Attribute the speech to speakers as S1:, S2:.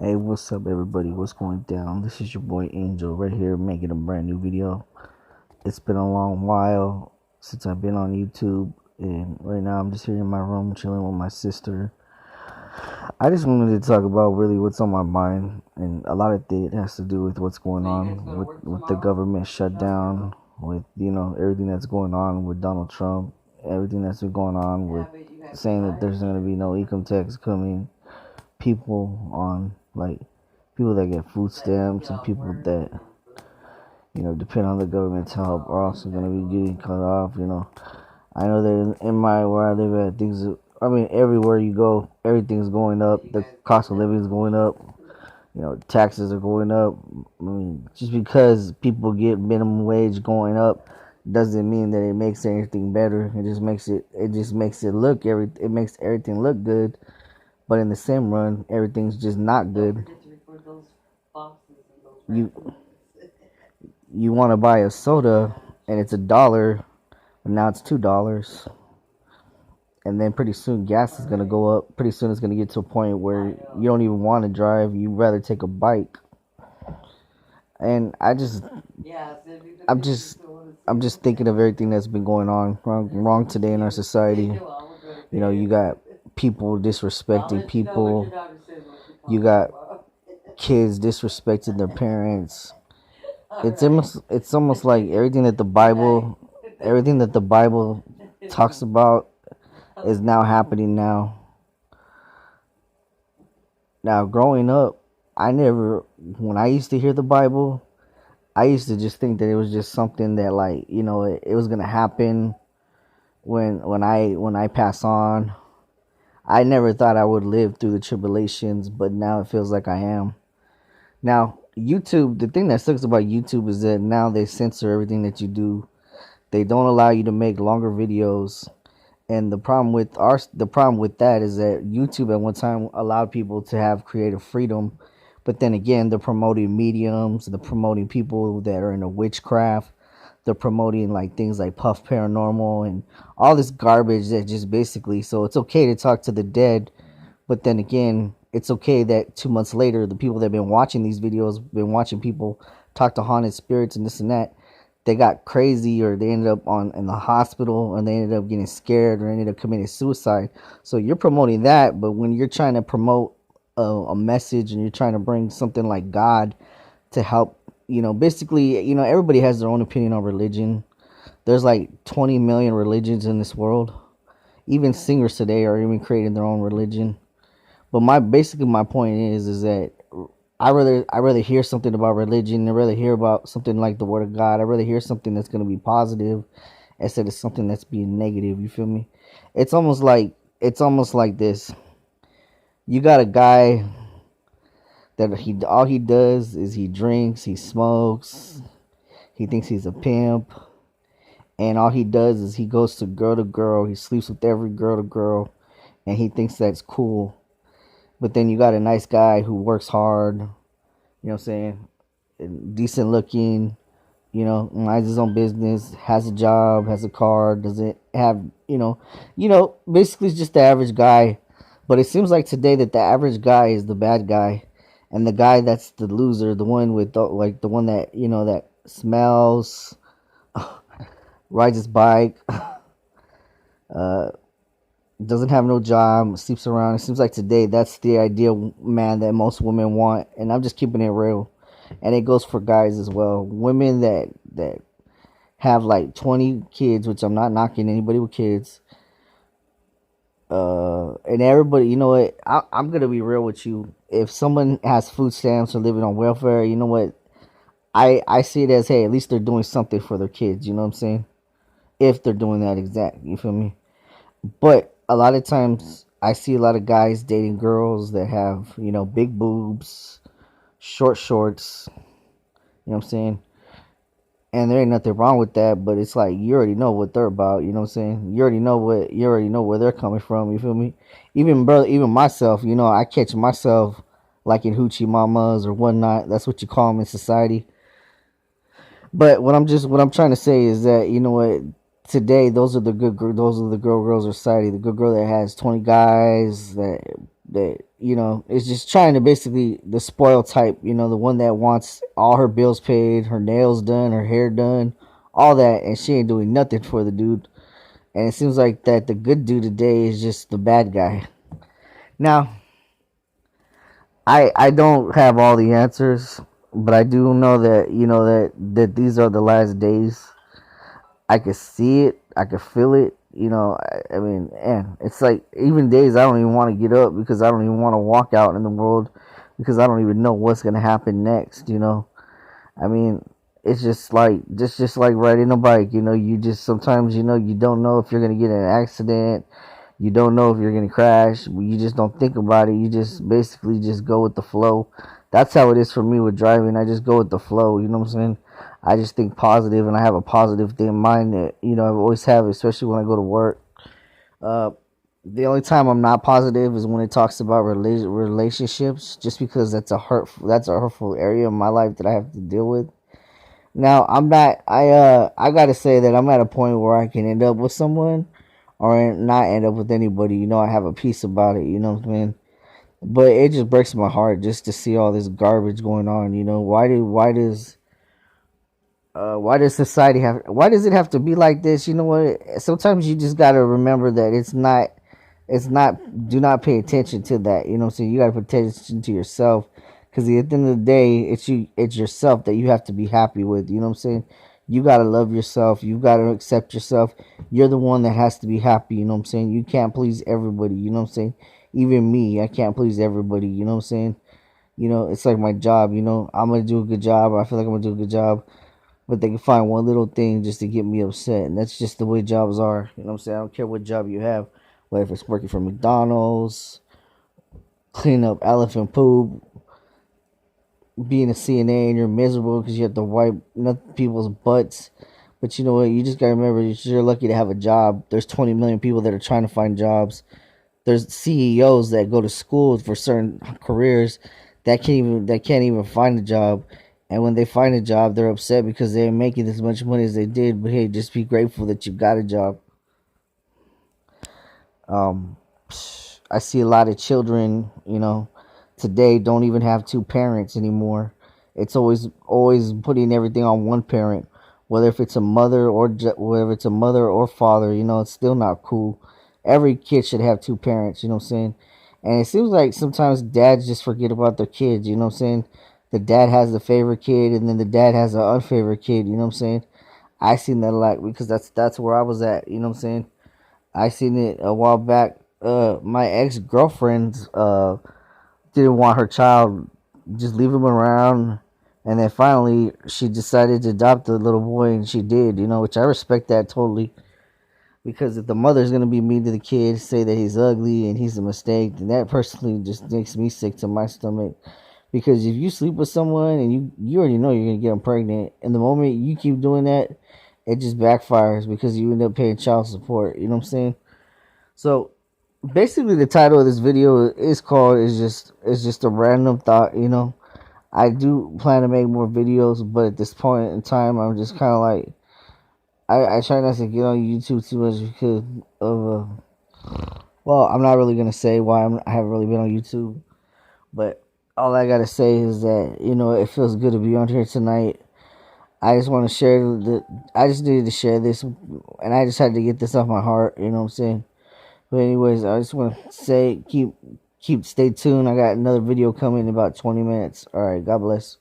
S1: Hey, what's up, everybody? What's going down? This is your boy Angel right here making a brand new video. It's been a long while since I've been on YouTube, and right now I'm just here in my room chilling with my sister. I just wanted to talk about really what's on my mind, and a lot of it has to do with what's going on with the government shutdown, with everything that's going on with Donald Trump, everything that's been going on with saying that there's going to be no income tax coming, people on like people that get food stamps and people that depend on the government's help are also going to be getting cut off. I know that in my where I live at, I mean, everywhere you go, everything's going up. The cost of living is going up. Taxes are going up. I mean, just because people get minimum wage going up doesn't mean that it makes anything better. It makes everything look good, but in the same run, everything's just not good. You you want to buy a soda and it's $1, but now it's $2, and then pretty soon gas is gonna go up. Pretty soon it's gonna get to a point where you don't even want to drive. You rather take a bike. And I'm just I'm just thinking of everything that's been going on wrong today in our society. You got people disrespecting people. You got kids disrespecting their parents. It's almost like everything that the Bible talks about is now happening now. Now, growing up, when I used to hear the Bible, I used to just think that it was just something that, like, it was gonna happen when I pass on. I never thought I would live through the tribulations, but now it feels like I am. Now, YouTube, the thing that sucks about YouTube is that now they censor everything that you do. They don't allow you to make longer videos. And the problem with that is that YouTube at one time allowed people to have creative freedom, but then again, they're promoting mediums, they're promoting people that are into witchcraft, they're promoting like things like Puff Paranormal and all this garbage that just basically, so it's okay to talk to the dead, but then again, it's okay that 2 months later, the people that have been watching these videos, been watching people talk to haunted spirits and this and that, they got crazy, or they ended up in the hospital, and they ended up getting scared, or ended up committing suicide. So you're promoting that, but when you're trying to promote a message, and you're trying to bring something like God to help, basically, everybody has their own opinion on religion. There's like 20 million religions in this world. Even singers today are even creating their own religion. But my point is that I rather hear something about religion. I rather hear about something like the Word of God. I rather hear something that's gonna be positive instead of something that's being negative. You feel me? It's almost like this. You got a guy that all he does is he drinks, he smokes, he thinks he's a pimp, and all he does is he goes to girl, he sleeps with every girl to girl, and he thinks that's cool. But then you got a nice guy who works hard, what I'm saying, decent looking, minds his own business, has a job, has a car, doesn't have, basically it's just the average guy. But it seems like today that the average guy is the bad guy, and the guy that's the loser, the one with the one that that smells, rides his bike, uh, doesn't have no job, sleeps around. It seems like today that's the ideal man that most women want, and I'm just keeping it real. And it goes for guys as well. Women that have like 20 kids, which I'm not knocking anybody with kids. And everybody, you know what? I'm gonna be real with you. If someone has food stamps or living on welfare, you know what? I see it as, hey, at least they're doing something for their kids. You know what I'm saying? If they're doing that exact, you feel me? But a lot of times, I see a lot of guys dating girls that have big boobs, short shorts. You know what I'm saying? And there ain't nothing wrong with that, but it's like you already know what they're about. You know what I'm saying? You already know where they're coming from. You feel me? Even brother, even myself. I catch myself like in hoochie mamas or whatnot. That's what you call them in society. But what I'm trying to say is that, what, today those are the girls of society. The good girl that has 20 guys, that that, you know, is just trying to basically the spoil type, you know, the one that wants all her bills paid, her nails done, her hair done, all that, and she ain't doing nothing for the dude. And it seems like that the good dude today is just the bad guy. Now, I don't have all the answers, but I do know that, you know, that these are the last days. I could see it, I could feel it. You know, I mean, and it's like even days I don't even want to get up because I don't even want to walk out in the world because I don't even know what's gonna happen next. You know, I mean, it's just like riding a bike. You know, you just sometimes, you know, you don't know if you're gonna get in an accident. You don't know if you're gonna crash. You just don't think about it. You just basically just go with the flow. That's how it is for me with driving. I just go with the flow. You know what I'm saying? I just think positive, and I have a positive thing in mind that, you know, I always have, especially when I go to work. Uh, the only time I'm not positive is when it talks about relationships, just because that's a hurtful area of my life that I have to deal with. Now I'm not. I gotta say that I'm at a point where I can end up with someone, or not end up with anybody. You know, I have a peace about it. You know what I mean? But it just breaks my heart just to see all this garbage going on. You know, why does society have? Why does it have to be like this? You know what? Sometimes you just gotta remember that it's not. It's not. Do not pay attention to that. You know what I'm saying? You gotta pay attention to yourself, because at the end of the day, it's you. It's yourself that you have to be happy with. You know what I'm saying? You gotta love yourself. You gotta accept yourself. You're the one that has to be happy. You know what I'm saying? You can't please everybody. You know what I'm saying? Even me, I can't please everybody. You know what I'm saying? You know, it's like my job. You know, I'm gonna do a good job. I feel like I'm gonna do a good job, but they can find one little thing just to get me upset, and that's just the way jobs are. You know what I'm saying? I don't care what job you have, whether it's working for McDonald's, cleaning up elephant poop, being a CNA, and you're miserable because you have to wipe people's butts. But you know what? You just gotta remember, you're lucky to have a job. There's 20 million people that are trying to find jobs. There's CEOs that go to school for certain careers that can't even find a job. And when they find a job, they're upset because they ain't making as much money as they did. But hey, just be grateful that you got a job. Um, I see a lot of children, you know, today don't even have two parents anymore. It's always putting everything on one parent, whether if it's a mother or whether it's a mother or father. You know, it's still not cool. Every kid should have two parents. You know what I'm saying? And it seems like sometimes dads just forget about their kids. You know what I'm saying? The dad has the favorite kid, and then the dad has an unfavorite kid. You know what I'm saying? I seen that a lot because that's where I was at. You know what I'm saying? I seen it a while back. My ex girlfriend didn't want her child, just leave him around, and then finally she decided to adopt the little boy, and she did. You know, which I respect that totally. Because if the mother's gonna be mean to the kid, say that he's ugly and he's a mistake, then that personally just makes me sick to my stomach. Because if you sleep with someone and you already know you're gonna get them pregnant, and the moment you keep doing that, it just backfires because you end up paying child support. You know what I'm saying? So basically, the title of this video is called is just a random thought. You know, I do plan to make more videos, but at this point in time, I'm just kind of like I try not to get on YouTube too much because of well, I'm not really gonna say why I haven't really been on YouTube, but all I gotta say is that, you know, it feels good to be on here tonight. I just want to share I just needed to share this, and I just had to get this off my heart. You know what I'm saying? But anyways, I just want to say, stay tuned. I got another video coming in about 20 minutes. All right, God bless.